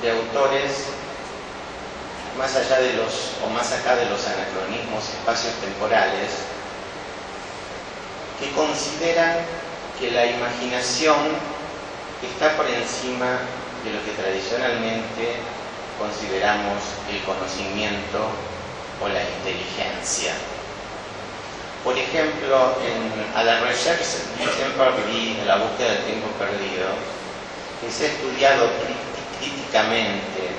de autores más allá de más acá de los anacronismos espacios temporales, que consideran que la imaginación está por encima de lo que tradicionalmente consideramos el conocimiento o la inteligencia. Por ejemplo, a la recherche du temps perdu, la búsqueda del tiempo perdido, que se ha estudiado críticamente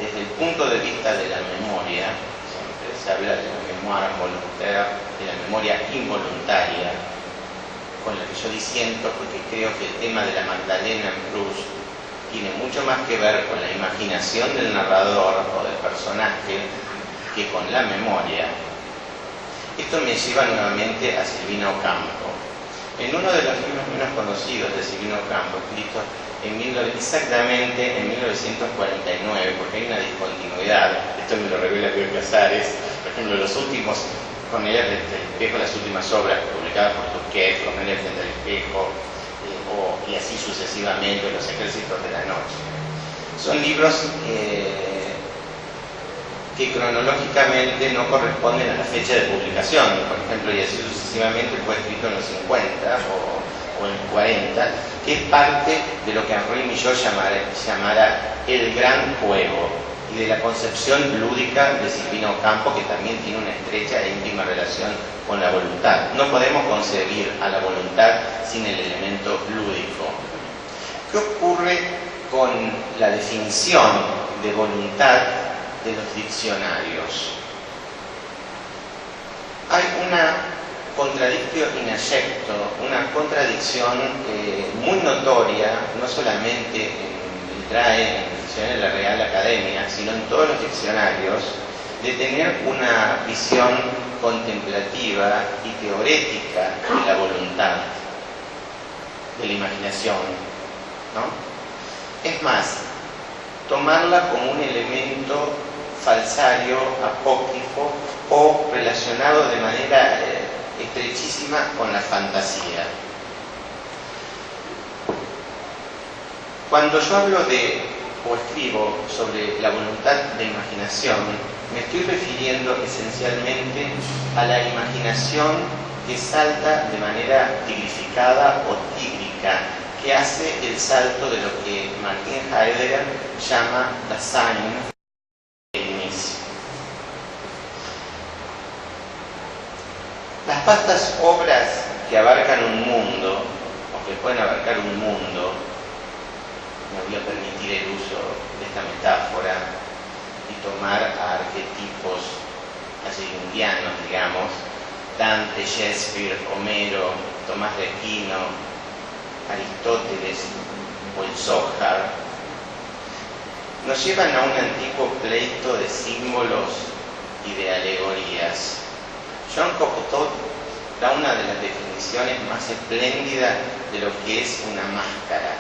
desde el punto de vista de la memoria, siempre se habla de la memoria volontaria, de la memoria involuntaria, con la que yo disiento porque creo que el tema de la Magdalena en Proust tiene mucho más que ver con la imaginación del narrador o del personaje que con la memoria. Esto me lleva nuevamente a Silvino Campo. En uno de los libros menos conocidos de Silvino Campo, escrito exactamente en 1949, porque hay una discontinuidad, esto me lo revela Pierre Casares, por ejemplo, los últimos Cornelia frente al espejo, las últimas obras publicadas por Turquet, Cornelia frente al espejo, y así sucesivamente, Los ejércitos de la noche. Son libros que cronológicamente no corresponden a la fecha de publicación, por ejemplo, y así sucesivamente fue escrito en los 50 o en 40, que es parte de lo que Henri Millot llamara el gran juego y de la concepción lúdica de Silvino Campo, que también tiene una estrecha e íntima relación con la voluntad. No podemos concebir a la voluntad sin el elemento lúdico. ¿Qué ocurre con la definición de voluntad de los diccionarios? Hay una contradictio in affecto, una contradicción muy notoria, no solamente en Litrae, en el diccionario de la Real Academia, sino en todos los diccionarios, de tener una visión contemplativa y teorética de la voluntad, de la imaginación, ¿no? Es más, tomarla como un elemento falsario, apócrifo o relacionado de manera estrechísima con la fantasía. Cuando yo hablo o escribo sobre la voluntad de imaginación, me estoy refiriendo esencialmente a la imaginación que salta de manera tigrificada o tígrica, que hace el salto de lo que Martin Heidegger llama Dasein, el inicio. Las vastas obras que abarcan un mundo, o que pueden abarcar un mundo, me voy a permitir el uso de esta metáfora y tomar a arquetipos junguianos, digamos, Dante, Shakespeare, Homero, Tomás de Aquino, Aristóteles o el Zohar, nos llevan a un antiguo pleito de símbolos y de alegorías. Jean Cocteau da una de las definiciones más espléndidas de lo que es una máscara.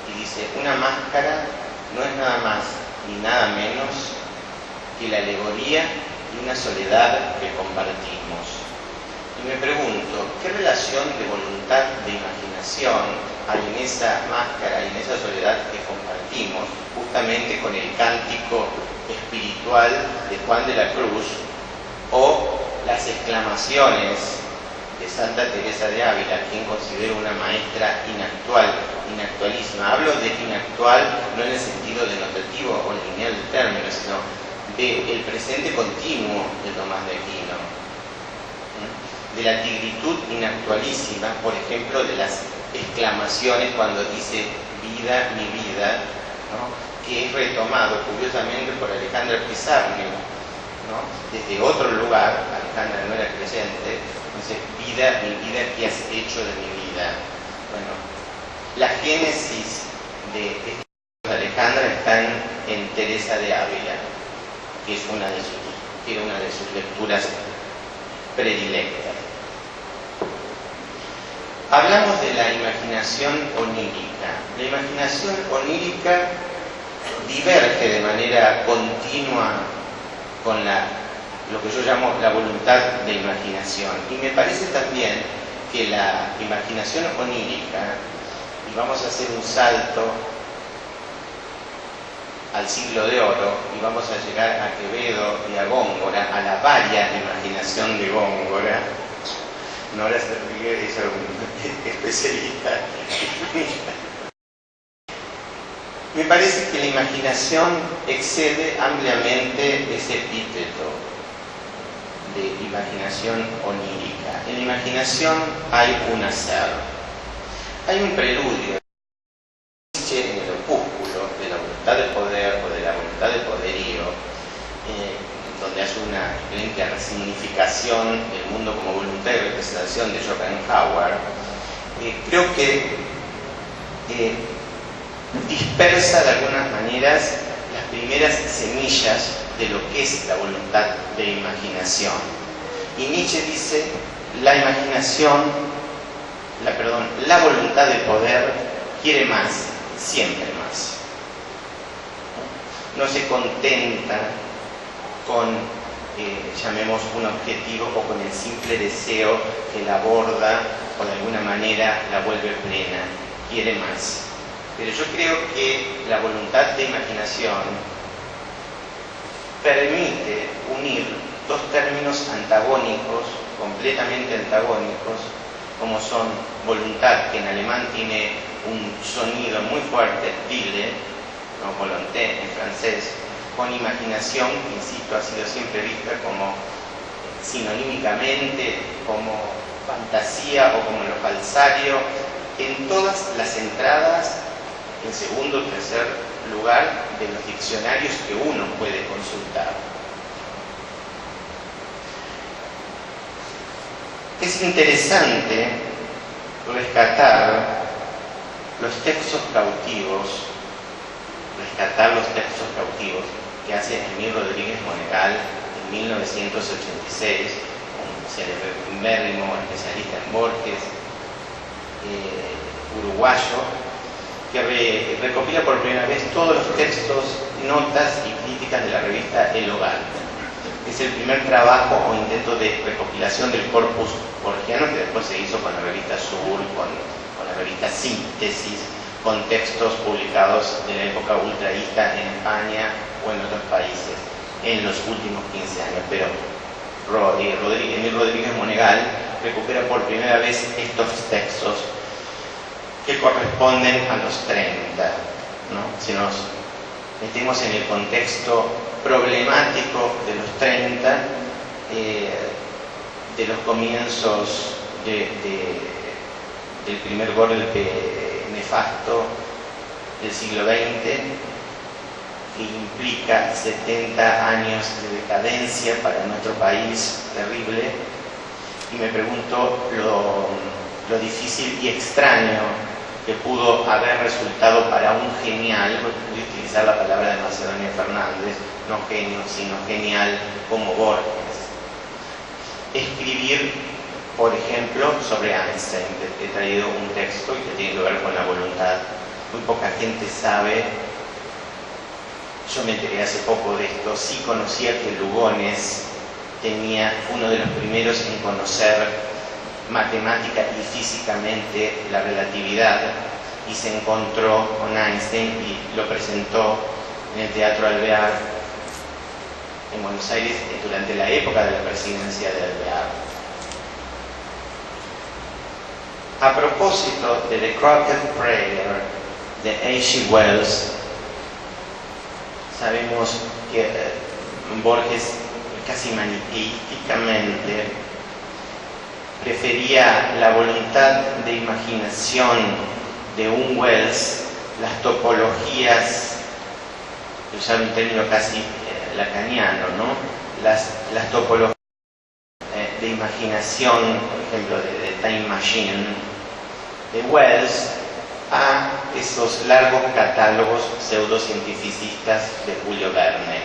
Y dice, una máscara no es nada más ni nada menos que la alegoría de una soledad que compartimos. Y me pregunto, ¿qué relación de voluntad, de imaginación hay en esa máscara y en esa soledad que compartimos, justamente con el cántico espiritual de Juan de la Cruz o las exclamaciones de Santa Teresa de Ávila, quien considero una maestra inactualísima? Hablo de inactual no en el sentido denotativo o lineal del término, sino del presente continuo de Tomás de Aquino, de la tigritud inactualísima, por ejemplo, de las exclamaciones cuando dice vida, mi vida, ¿no? Que es retomado curiosamente por Alejandra Pizarnik, ¿no? Desde otro lugar. Alejandra no era creyente, entonces, vida, mi vida, ¿qué has hecho de mi vida? Bueno, la génesis de Alejandra está en Teresa de Ávila, que es una de sus lecturas predilectas. Hablamos de la imaginación onírica. La imaginación onírica diverge de manera continua con lo que yo llamo la voluntad de imaginación. Y me parece también que la imaginación onírica, y vamos a hacer un salto al siglo de oro y vamos a llegar a Quevedo y a Góngora, a la varia imaginación de Góngora. Nora se ríe, ella es un especialista. Me parece que la imaginación excede ampliamente ese epíteto de imaginación onírica. En la imaginación hay un hacer, hay un preludio en el opúsculo de la voluntad de poder o de la voluntad de poderío, donde hace una excelente resignificación del mundo como voluntad y representación de Schopenhauer. Creo que dispersa de algunas maneras las primeras semillas de lo que es la voluntad de imaginación. Y Nietzsche dice, la voluntad de poder quiere más, siempre más. No se contenta con, llamemos, un objetivo o con el simple deseo que la aborda o de alguna manera la vuelve plena, quiere más. Pero yo creo que la voluntad de imaginación permite unir dos términos antagónicos, completamente antagónicos, como son voluntad, que en alemán tiene un sonido muy fuerte, Wille, ¿no? Volonté en francés, con imaginación, que insisto, ha sido siempre vista como sinonímicamente, como fantasía o como lo falsario, en todas las entradas, en segundo o tercer lugar, de los diccionarios que uno puede consultar. Es interesante rescatar los textos cautivos que hace Emil Rodríguez Monegal en 1986, un celebérrimo especialista en Borges, uruguayo, que recopila por primera vez todos los textos, notas y críticas de la revista El Hogar. Es el primer trabajo o intento de recopilación del corpus borgiano, que después se hizo con la revista Sur, con la revista Síntesis, con textos publicados de la época ultraísta en España o en otros países en los últimos 15 años. Pero Emil Rodríguez Monegal recupera por primera vez estos textos que corresponden a los 30, ¿no? Si nos metemos en el contexto problemático de los 30, de los comienzos del primer golpe nefasto del siglo XX, que implica 70 años de decadencia para nuestro país terrible, y me pregunto lo difícil y extraño que pudo haber resultado para un genial, voy a utilizar la palabra de Macedonio Fernández, no genio, sino genial como Borges, escribir, por ejemplo, sobre Einstein. He traído un texto que tiene que ver con la voluntad. Muy poca gente sabe, yo me enteré hace poco de esto, sí conocía que Lugones tenía uno de los primeros en conocer matemática y físicamente la relatividad, y se encontró con Einstein y lo presentó en el Teatro Alvear en Buenos Aires durante la época de la presidencia de Alvear. A propósito de The Crooked Prayer de H.G. Wells, sabemos que Borges casi maniqueísticamente prefería la voluntad de imaginación de un Wells, las topologías, usar un término casi lacaniano, ¿no? Las topologías de imaginación, por ejemplo, de Time Machine, de Wells, a esos largos catálogos pseudocientificistas de Julio Verne.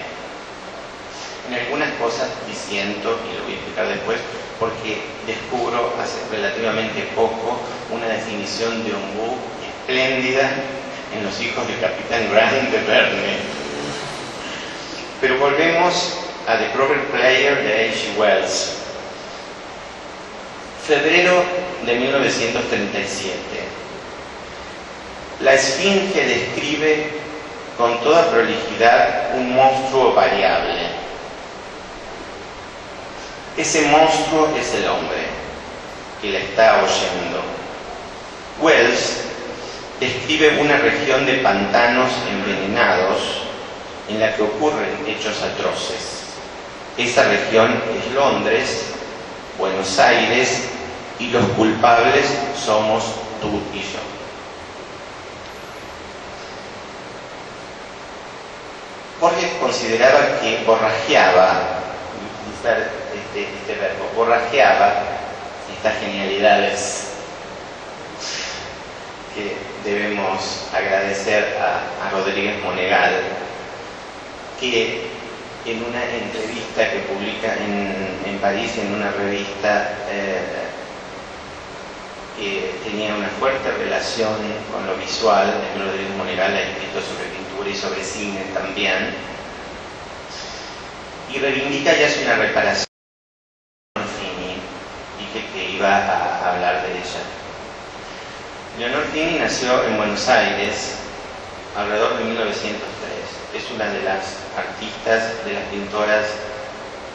En algunas cosas disiento, y lo voy a explicar después, porque descubro hace relativamente poco una definición de un bug espléndida en Los hijos del Capitán Grant de Verne. Pero volvemos a The Crooked Player de H.G. Wells. Febrero de 1937. La Esfinge describe con toda prolijidad un monstruo variable. Ese monstruo es el hombre que la está oyendo. Wells describe una región de pantanos envenenados en la que ocurren hechos atroces. Esa región es Londres, Buenos Aires, y los culpables somos tú y yo. Borges consideraba que borrajeaba, usar este verbo, borrajeaba estas genialidades que debemos agradecer a Rodríguez Monegal, que en una entrevista que publica en París, en una revista que tenía una fuerte relación con lo visual. Rodríguez Monegal ha escrito sobre pintura y sobre cine también, y reivindica ya es una reparación de Leonor Fini, dije que iba a hablar de ella. Leonor Fini nació en Buenos Aires alrededor de 1903. Es una de las artistas, de las pintoras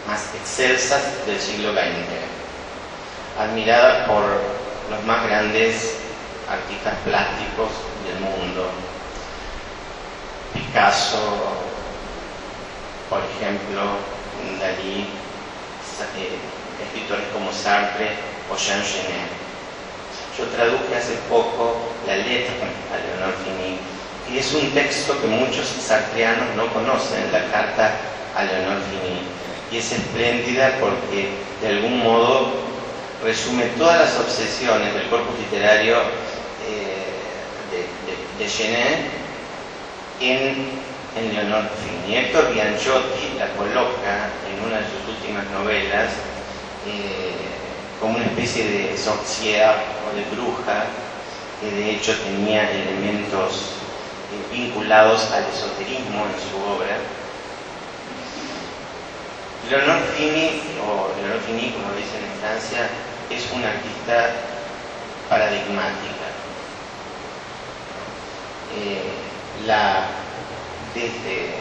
más excelsas del siglo XX, admirada por los más grandes artistas plásticos del mundo. Picasso, por ejemplo, Dalí, escritores como Sartre o Jean Genet. Yo traduje hace poco la letra a Leonor Fini, y es un texto que muchos sartreanos no conocen, la carta a Leonor Fini, y es espléndida porque de algún modo resume todas las obsesiones del corpus literario de Genet en Leonor Fini. Héctor Bianchotti la coloca en una de sus últimas novelas como una especie de sorcière o de bruja, que de hecho tenía elementos vinculados al esoterismo en su obra. Leonor Fini, o Leonor Fini como dicen en Francia, es una artista paradigmática. Desde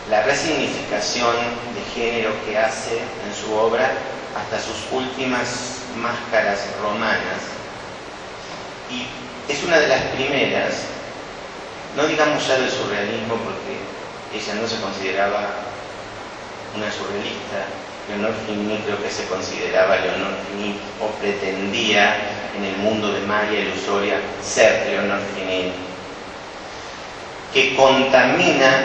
la resignificación de género que hace en su obra hasta sus últimas máscaras romanas, y es una de las primeras, no digamos ya del surrealismo porque ella no se consideraba una surrealista. Leonor Fini creo que se consideraba Leonor Fini, o pretendía en el mundo de Magia Ilusoria ser Leonor Fini, que contamina